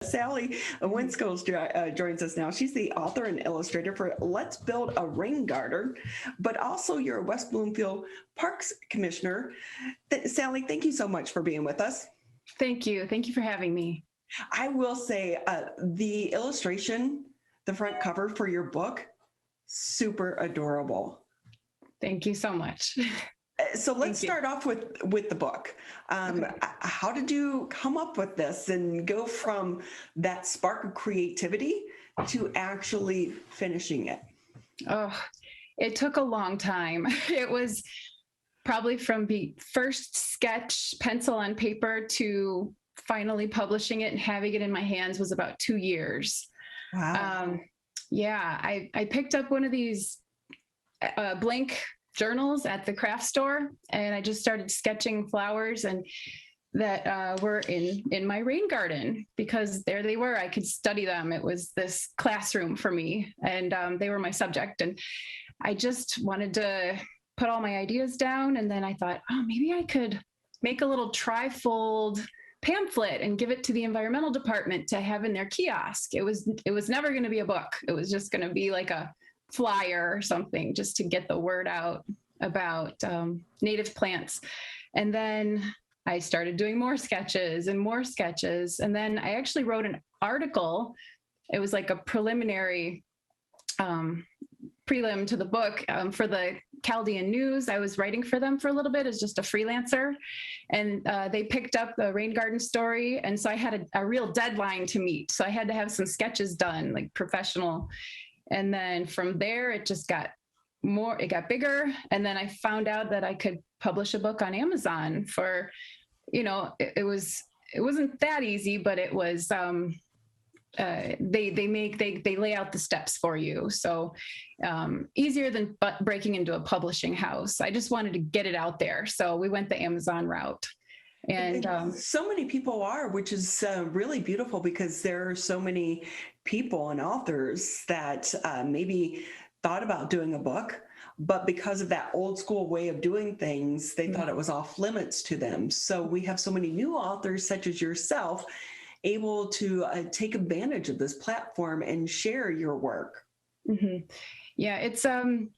Sally Wenczel joins us now. She's the author and illustrator for Let's Build a Rain Garden, but also you're a West Bloomfield Parks Commissioner. Sally, thank you so much for being with us. Thank you. Thank you for having me. I will say the illustration, the front cover for your book, super adorable. Thank you so much. So let's start off with the book. Okay. How did you come up with this and go from that spark of creativity to actually finishing it? Oh, it took a long time. It was probably from the first sketch, pencil on paper, to finally publishing it and having it in my hands was about 2 years. Wow. I picked up one of these blank journals at the craft store, and I just started sketching flowers and that were in my rain garden, because there they were. I could study them. It was this classroom for me, and they were my subject. And I just wanted to put all my ideas down. And then I thought, oh, maybe I could make a little trifold pamphlet and give it to the environmental department to have in their kiosk. It was never going to be a book. It was just going to be like a flyer or something, just to get the word out about native plants. And then I started doing more sketches. And then I actually wrote an article. It was like a preliminary prelim to the book for the Chaldean News. I was writing for them for a little bit as just a freelancer, and they picked up the rain garden story. And so I had a real deadline to meet. So I had to have some sketches done, like professional. And then from there, it just got bigger. And then I found out that I could publish a book on Amazon for, it wasn't that easy, but it was, they lay out the steps for you. So easier than breaking into a publishing house. I just wanted to get it out there. So we went the Amazon route. And so many people are, which is really beautiful, because there are so many people and authors that maybe thought about doing a book, but because of that old school way of doing things, they thought it was off limits to them. So we have so many new authors, such as yourself, able to take advantage of this platform and share your work. Mm-hmm. Yeah, it's some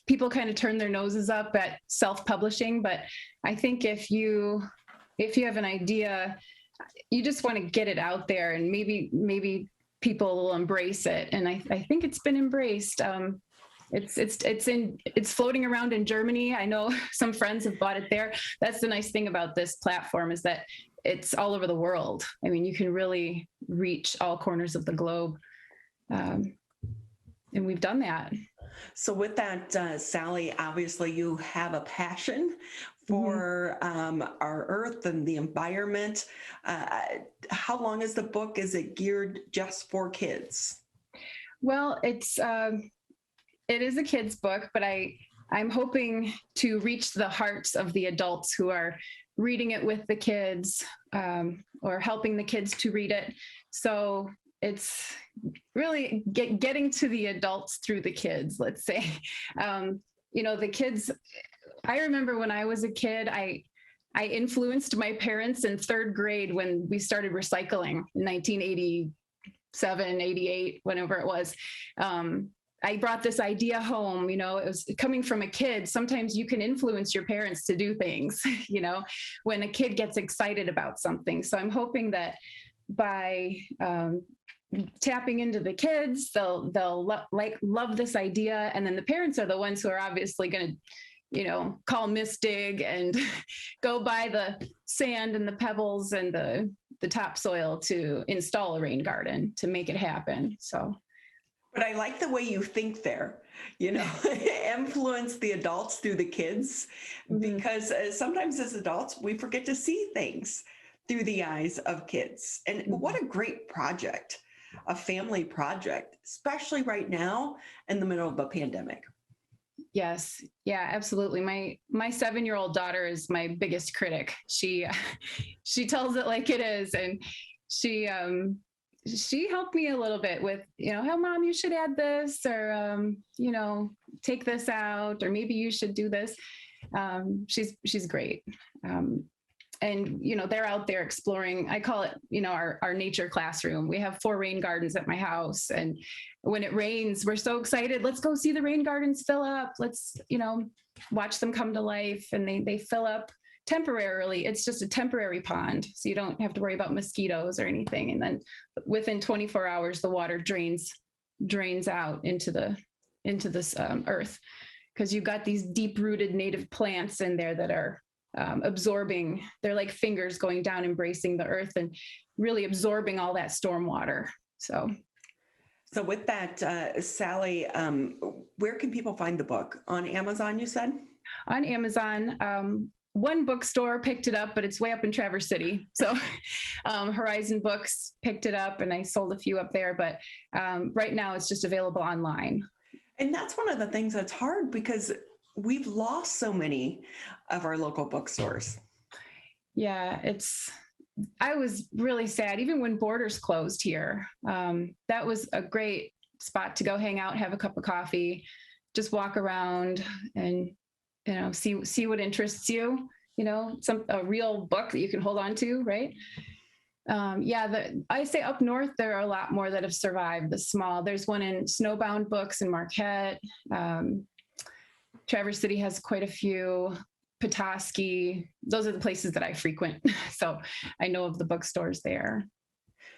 people kind of turn their noses up at self-publishing, but I think if you have an idea, you just want to get it out there, and maybe people will embrace it. And I think it's been embraced. It's floating around in Germany. I know some friends have bought it there. That's the nice thing about this platform, is that it's all over the world. I mean, you can really reach all corners of the globe. And we've done that. So with that, Sally, obviously you have a passion for our earth and the environment. How long is the book? Is it geared just for kids? Well, it is a kid's book, but I'm hoping to reach the hearts of the adults who are reading it with the kids, or helping the kids to read it. So it's really getting to the adults through the kids, let's say. The kids, I remember when I was a kid, I influenced my parents in third grade when we started recycling in 1987, 88, whenever it was. I brought this idea home, it was coming from a kid. Sometimes you can influence your parents to do things, when a kid gets excited about something. So I'm hoping that by tapping into the kids, they'll love this idea. And then the parents are the ones who are obviously going to, call Miss Dig and go buy the sand and the pebbles and the topsoil to install a rain garden to make it happen. So. But I like the way you think there, influence the adults through the kids, because sometimes as adults, we forget to see things through the eyes of kids. And what a great project, a family project, especially right now in the middle of a pandemic. Yes. Yeah, absolutely. My 7-year-old daughter is my biggest critic. She tells it like it is. And she helped me a little bit with, hey, Mom, you should add this, or, take this out, or maybe you should do this. She's great. they're out there exploring. I call it, our nature classroom. We have 4 rain gardens at my house. And when it rains, we're so excited. Let's go see the rain gardens fill up. Let's, watch them come to life, and they fill up temporarily. It's just a temporary pond. So you don't have to worry about mosquitoes or anything. And then within 24 hours, the water drains out into this earth, because you've got these deep rooted native plants in there that are absorbing. They're like fingers going down, embracing the earth and really absorbing all that storm water. So with that, Sally, where can people find the book? On Amazon, you said? On Amazon. One bookstore picked it up, but it's way up in Traverse City. So Horizon Books picked it up, and I sold a few up there. But right now it's just available online. And that's one of the things that's hard, because we've lost so many of our local bookstores. Yeah, I was really sad. Even when Borders closed here, that was a great spot to go hang out, have a cup of coffee, just walk around and, see what interests you, a real book that you can hold on to. Right. I say up north, there are a lot more that have survived there's one in Snowbound Books in Marquette. Traverse City has quite a few. Petoskey, those are the places that I frequent. So I know of the bookstores there.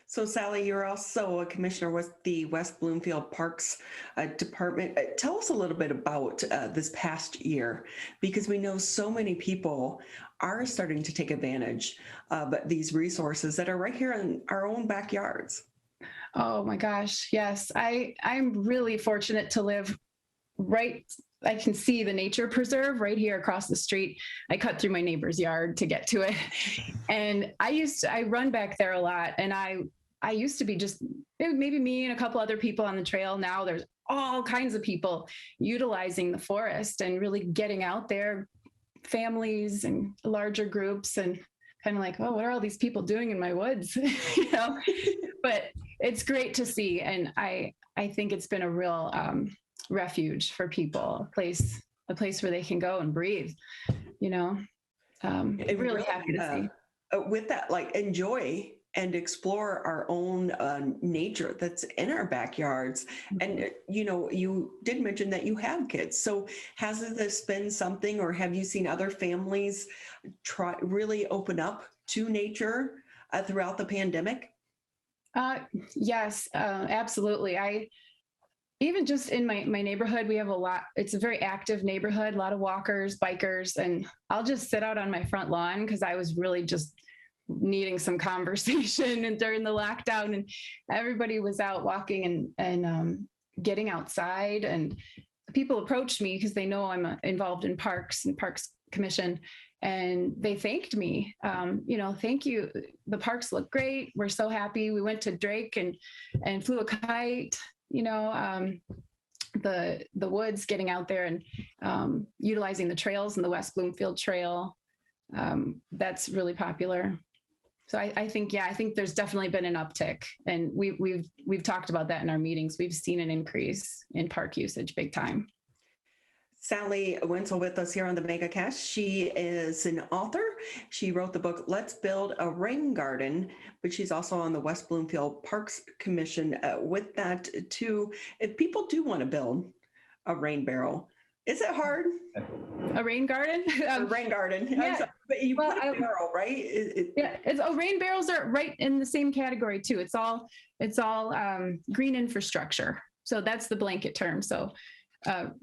So Sally, you're also a commissioner with the West Bloomfield Parks Department. Tell us a little bit about this past year, because we know so many people are starting to take advantage of these resources that are right here in our own backyards. Oh my gosh, yes. I'm really fortunate to live I can see the nature preserve right here across the street. I cut through my neighbor's yard to get to it. And I run back there a lot. And I used to be just maybe me and a couple other people on the trail. Now there's all kinds of people utilizing the forest and really getting out there, families and larger groups, and kind of like, oh, what are all these people doing in my woods? But it's great to see. And I think it's been a real, refuge for people, a place where they can go and breathe, really happy to see. With that, enjoy and explore our own nature that's in our backyards. And, you did mention that you have kids. So has this been something, or have you seen other families really open up to nature throughout the pandemic? Yes, absolutely. Even just in my neighborhood, we have it's a very active neighborhood, a lot of walkers, bikers, and I'll just sit out on my front lawn because I was really just needing some conversation and during the lockdown, and everybody was out walking and getting outside, and people approached me because they know I'm involved in parks and Parks Commission, and they thanked me. Thank you. The parks look great. We're so happy. We went to Drake and flew a kite. The woods, getting out there and utilizing the trails and the West Bloomfield Trail. That's really popular. So I think there's definitely been an uptick, and we've talked about that in our meetings. We've seen an increase in park usage big time. Sally Wenczel with us here on the MegaCast. She is an author. She wrote the book, Let's Build a Rain Garden, but she's also on the West Bloomfield Parks Commission. With that too, if people do want to build a rain barrel, is it hard? A rain garden? A rain garden. Yeah. But you put a barrel, right? Rain barrels are right in the same category too. It's all green infrastructure. So that's the blanket term. So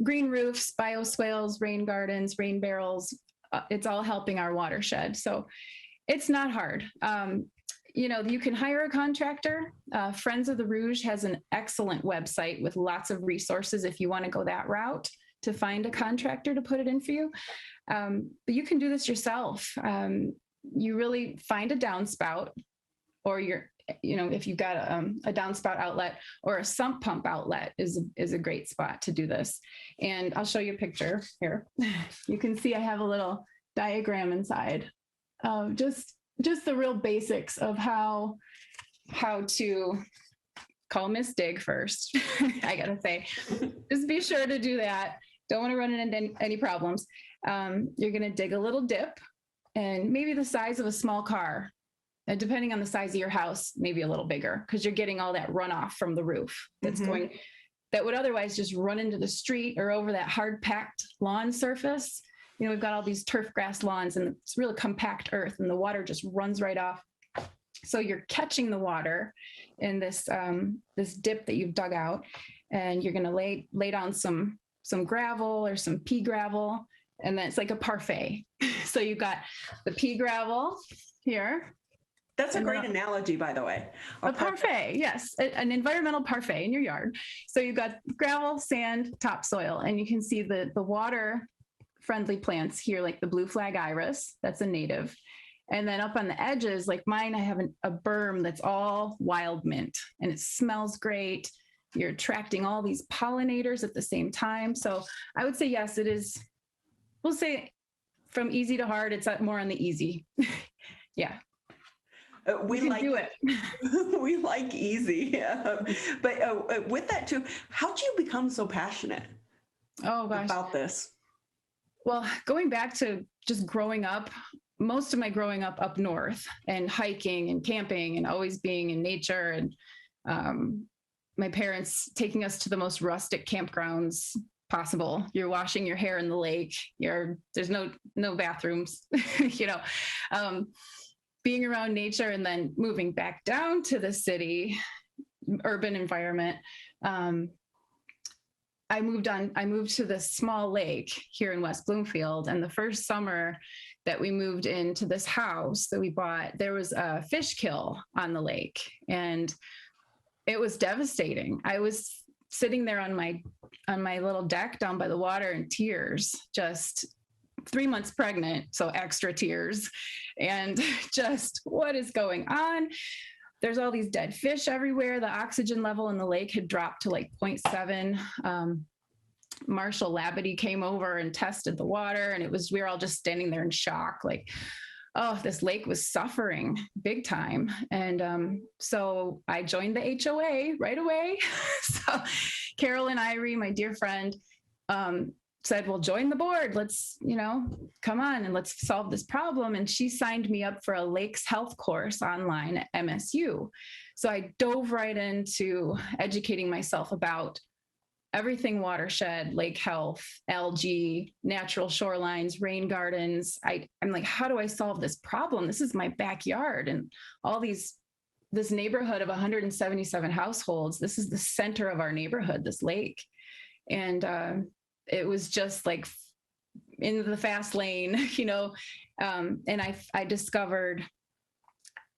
green roofs, bioswales, rain gardens, rain barrels, it's all helping our watershed. So it's not hard. You can hire a contractor. Friends of the Rouge has an excellent website with lots of resources if you want to go that route to find a contractor to put it in for you. But you can do this yourself. You really find a downspout, or if you've got a downspout outlet, or a sump pump outlet is a great spot to do this. And I'll show you a picture here. You can see I have a little diagram inside of just the real basics of how to call Miss Dig first. I gotta say, just be sure to do that. Don't want to run into any problems. You're gonna dig a little dip and maybe the size of a small car. And depending on the size of your house, maybe a little bigger, because you're getting all that runoff from the roof that's going, that would otherwise just run into the street or over that hard packed lawn surface. You know, we've got all these turf grass lawns and it's really compact earth and the water just runs right off. So you're catching the water in this this dip that you've dug out, and you're going to lay down some gravel or some pea gravel, and then it's like a parfait. So you've got the pea gravel here. That's a great analogy, by the way. A parfait, yes, an environmental parfait in your yard. So you've got gravel, sand, topsoil, and you can see the water-friendly plants here, like the blue flag iris, that's a native. And then up on the edges, like mine, I have a berm that's all wild mint, and it smells great. You're attracting all these pollinators at the same time. So I would say, yes, it is. We'll say from easy to hard, it's more on the easy. Yeah. We can like do it. We like easy. But with that too, how do you become so passionate about this? Well, going back to just growing up, most of my growing up north and hiking and camping and always being in nature, and my parents taking us to the most rustic campgrounds possible. You're washing your hair in the lake. There's no bathrooms, you know. Being around nature and then moving back down to the city, urban environment. I moved to this small lake here in West Bloomfield. And the first summer that we moved into this house that we bought, there was a fish kill on the lake, and it was devastating. I was sitting there on my little deck down by the water in tears, just 3 months pregnant, so extra tears, and just what is going on? There's all these dead fish everywhere. The oxygen level in the lake had dropped to like 0.7. Marshall Labadie came over and tested the water, and we were all just standing there in shock, like, oh, this lake was suffering big time. And so I joined the HOA right away. So Carolyn Irie, my dear friend, said, well, join the board. Let's, come on and let's solve this problem. And she signed me up for a lakes health course online at MSU. So I dove right into educating myself about everything watershed, lake health, algae, natural shorelines, rain gardens. I'm like, how do I solve this problem? This is my backyard, and this neighborhood of 177 households. This is the center of our neighborhood, this lake. And it was just like in the fast lane, and I discovered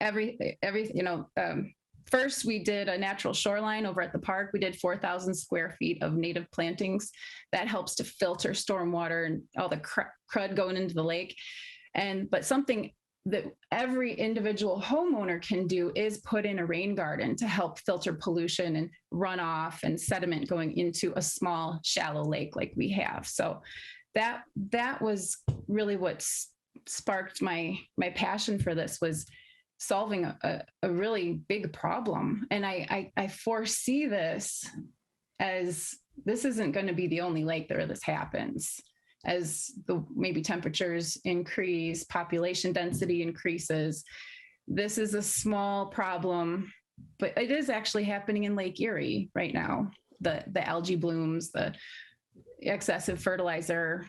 everything. First, we did a natural shoreline over at the park. We did 4,000 square feet of native plantings. That helps to filter stormwater and all the crud going into the lake. But something that every individual homeowner can do is put in a rain garden to help filter pollution and runoff and sediment going into a small, shallow lake like we have. So that was really what sparked my passion for this, was solving a really big problem. And I foresee this isn't going to be the only lake where this happens. As maybe temperatures increase, population density increases. This is a small problem, but it is actually happening in Lake Erie right now. The algae blooms, the excessive fertilizer.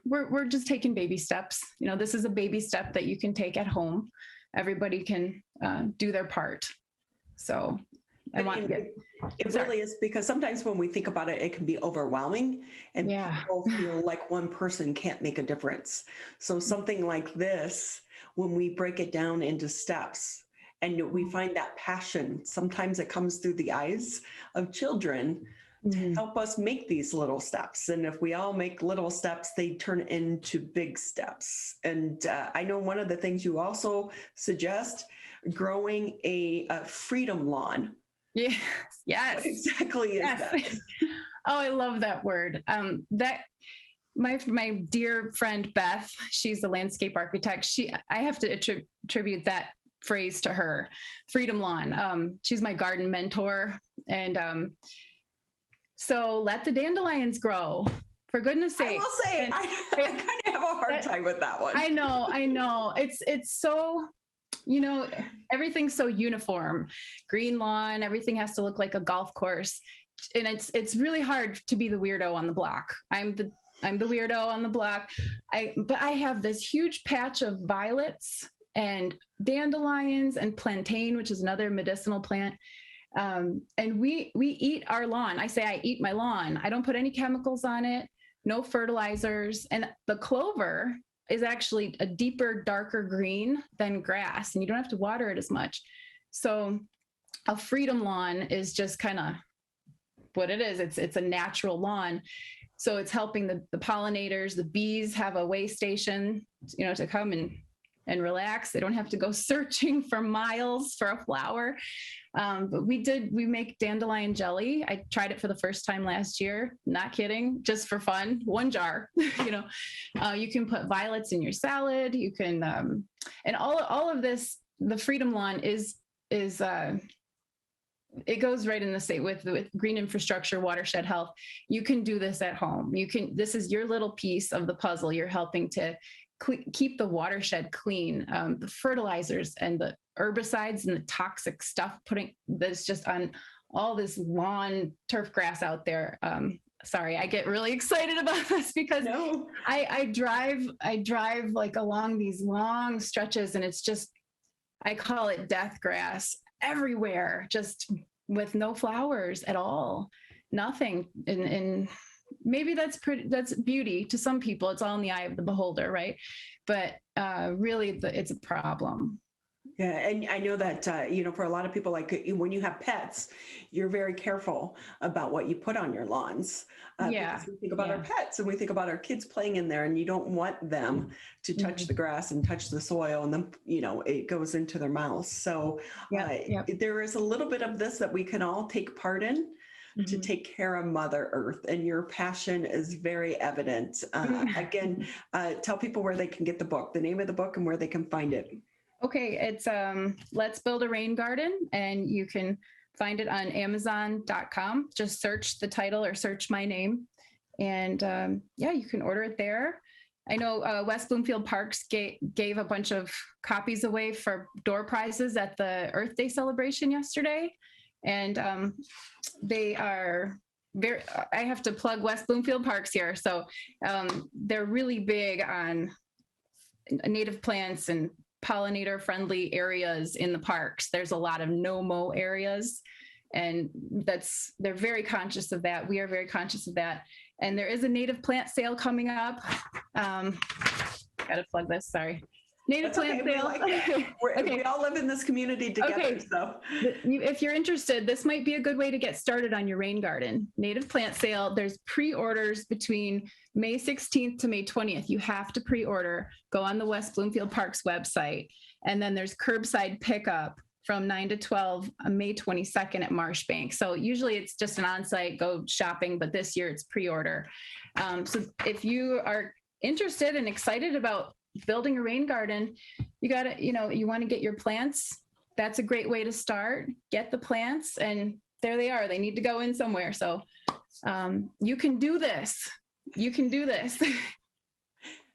We're just taking baby steps. This is a baby step that you can take at home. Everybody can do their part. So it really is, because sometimes when we think about it, it can be overwhelming, and people feel like one person can't make a difference. So something like this, when we break it down into steps and we find that passion, sometimes it comes through the eyes of children to help us make these little steps. And if we all make little steps, they turn into big steps. And I know one of the things you also suggest, growing a freedom lawn. Yes. What exactly is that? Oh, I love that word. My dear friend Beth, she's a landscape architect. I have to attribute that phrase to her. Freedom lawn. She's my garden mentor, and so let the dandelions grow. For goodness sake. I will say, I kind of have a hard time with that one. I know. It's so, everything's so uniform. Green lawn, everything has to look like a golf course. And it's really hard to be the weirdo on the block. I'm the weirdo on the block. But I have this huge patch of violets and dandelions and plantain, which is another medicinal plant. And we eat our lawn. I say I eat my lawn. I don't put any chemicals on it, no fertilizers. And the clover is actually a deeper, darker green than grass, and you don't have to water it as much. So a freedom lawn is just kind of what it is. It's a natural lawn. So it's helping the pollinators. The bees have a way station, to come and relax. They don't have to go searching for miles for a flower. But we make dandelion jelly. I tried it for the first time last year. Not kidding, just for fun. 1 jar. You can put violets in your salad. You can, and all of this. The Freedom Lawn is it goes right in the state with green infrastructure, watershed health. You can do this at home. This is your little piece of the puzzle. You're helping to keep the watershed clean. The fertilizers and the herbicides and the toxic stuff that's just on all this lawn turf grass out there. Sorry, I get really excited about this because I drive like along these long stretches, and it's just, I call it death grass everywhere, just with no flowers at all, nothing. And maybe that's beauty to some people. It's all in the eye of the beholder, right? But really, it's a problem. Yeah, and I know that, for a lot of people, like when you have pets, you're very careful about what you put on your lawns. Because we think about our pets and we think about our kids playing in there, and you don't want them to touch the grass and touch the soil, and then, it goes into their mouths. So there is a little bit of this that we can all take part in to take care of Mother Earth, and your passion is very evident. Again, tell people where they can get the book, the name of the book, and where they can find it. Okay, it's Let's Build a Rain Garden, and you can find it on Amazon.com. Just search the title or search my name, and you can order it there. I know West Bloomfield Parks gave a bunch of copies away for door prizes at the Earth Day celebration yesterday, and they are very. I have to plug West Bloomfield Parks here, so they're really big on native plants and pollinator friendly areas in the parks. There's a lot of no-mow areas, and they're very conscious of that. We are very conscious of that. And there is a native plant sale coming up. Gotta plug this, sorry. Native plant sale. We all live in this community together. So if you're interested, this might be a good way to get started on your rain garden. Native plant sale. There's pre-orders between May 16th to May 20th. You have to pre-order. Go on the West Bloomfield Parks website. And then there's curbside pickup from 9 to 12 on May 22nd at Marshbank. So usually it's just an on-site, go shopping, but this year it's pre-order. So if you are interested and excited about building a rain garden, you gotta, you want to get your plants. That's a great way to start. Get the plants, and there they are. They need to go in somewhere. So you can do this. You can do this.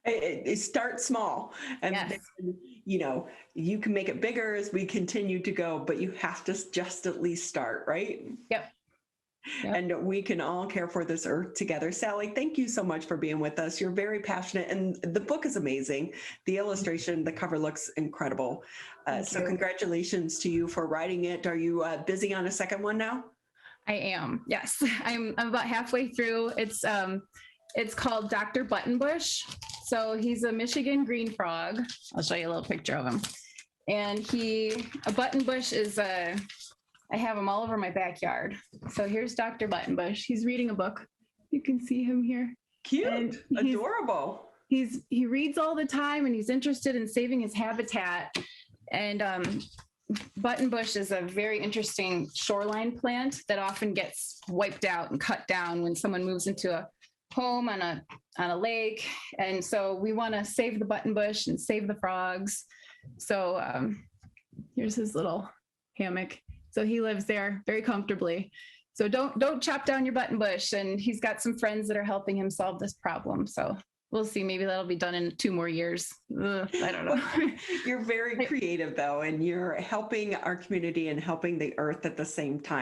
It start small, and then, you can make it bigger as we continue to go, but you have to just at least start, right? Yep. And we can all care for this earth together. Sally, thank you so much for being with us. You're very passionate, and the book is amazing. The illustration, the cover looks incredible. So congratulations to you for writing it. Are you busy on a second one now? I am. Yes, I'm about halfway through. It's called Dr. Buttonbush. So he's a Michigan green frog. I'll show you a little picture of him. And a buttonbush is I have him all over my backyard. So here's Dr. Buttonbush. He's reading a book. You can see him here. Cute, adorable. He reads all the time, and he's interested in saving his habitat. And buttonbush is a very interesting shoreline plant that often gets wiped out and cut down when someone moves into a home on a lake. And so we want to save the buttonbush and save the frogs. So here's his little hammock. So he lives there very comfortably. So don't chop down your buttonbush. And he's got some friends that are helping him solve this problem. So we'll see. Maybe that'll be done in 2 more years. I don't know. You're very creative though, and you're helping our community and helping the earth at the same time.